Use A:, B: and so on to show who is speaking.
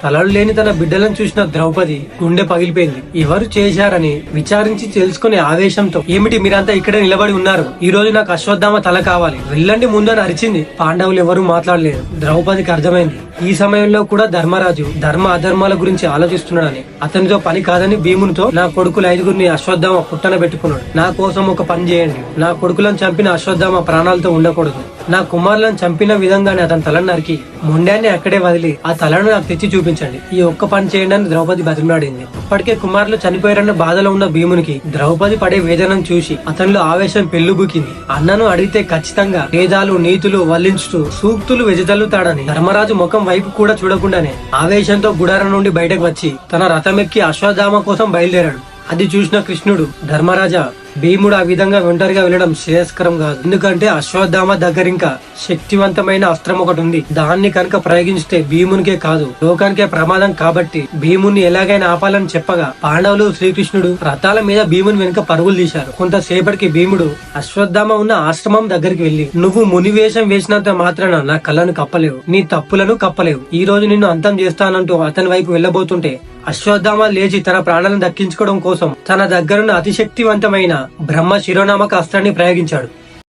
A: తలలు లేని తన బిడ్డలను చూసిన ద్రౌపది గుండె పగిలిపోయింది. ఎవరు చేశారని విచారించి తెలుసుకునే ఆవేశంతో, ఏమిటి మీరంతా ఇక్కడే నిలబడి ఉన్నారు? ఈ రోజు నాకు అశ్వత్థామ తల కావాలి, వెళ్ళండి ముందు అని అరిచింది. పాండవులు ఎవరూ మాట్లాడలేదు. ద్రౌపదికి అర్థమైంది ఈ సమయంలో కూడా ధర్మరాజు ధర్మ అధర్మాల గురించి ఆలోచిస్తున్నాడని. అతనితో పని కాదని భీమునితో, నా కొడుకులు 5గురిని అశ్వత్థామ పుట్టన పెట్టుకున్నాడు, నా కోసం ఒక పని చేయండి. నా కొడుకులను చంపిన అశ్వత్థామ ప్రాణాలతో ఉండకూడదు. నా కుమారులను చంపిన విధంగానే అతని తలను నరికి మొండాన్ని అక్కడే వదిలి ఆ తలను నాకు తెచ్చి చూపించండి. ఈ ఒక్క పని చేయండి అని ద్రౌపది బతిమలాడింది. అప్పటికే కుమారులు చనిపోయారన్న బాధలో ఉన్న భీమునికి ద్రౌపది పడే వేదనను చూసి అతనిలో ఆవేశం పెళ్లుబుకింది. అన్నను అడిగితే ఖచ్చితంగా వేదాలు నీతులు వల్లించుతూ సూక్తులు వెజతల్లుతాడని ధర్మరాజు ముఖం వైపు కూడా చూడకుండానే ఆవేశంతో గుడారం నుండి బయటకు వచ్చి తన రథమెక్కి అశ్వత్థామ కోసం బయలుదేరాడు. అది చూసిన కృష్ణుడు, ధర్మరాజా, భీముడు ఆ విధంగా ఒంటరిగా వెళ్ళడం శ్రేయస్కరం కాదు. ఎందుకంటే అశ్వత్థామ దగ్గర ఇంకా శక్తివంతమైన అస్త్రం ఒకటి ఉంది. దాన్ని కనుక ప్రయోగిస్తే భీమునికే కాదు లోకానికే ప్రమాదం. కాబట్టి భీముని ఎలాగైనా ఆపాలని చెప్పగా పాండవులు శ్రీకృష్ణుడు రథాల మీద భీముని వెనుక పరుగులు తీశారు. కొంతసేపటికి భీముడు అశ్వత్థామ ఉన్న ఆశ్రమం దగ్గరికి వెళ్లి, నువ్వు మునివేషం వేసినంత మాత్రాన నా కళ్ళను కప్పలేవు, నీ తప్పులను కప్పలేవు. ఈ రోజు నిన్ను అంతం చేస్తానంటూ అతని వైపు వెళ్లబోతుంటే అశ్వత్థామ లేచి తన ప్రాణాలను దక్కించుకోవడం కోసం తన దగ్గరున్న అతిశక్తివంతమైన బ్రహ్మ శిరోనామక అస్త్రాన్ని ప్రయోగించాడు.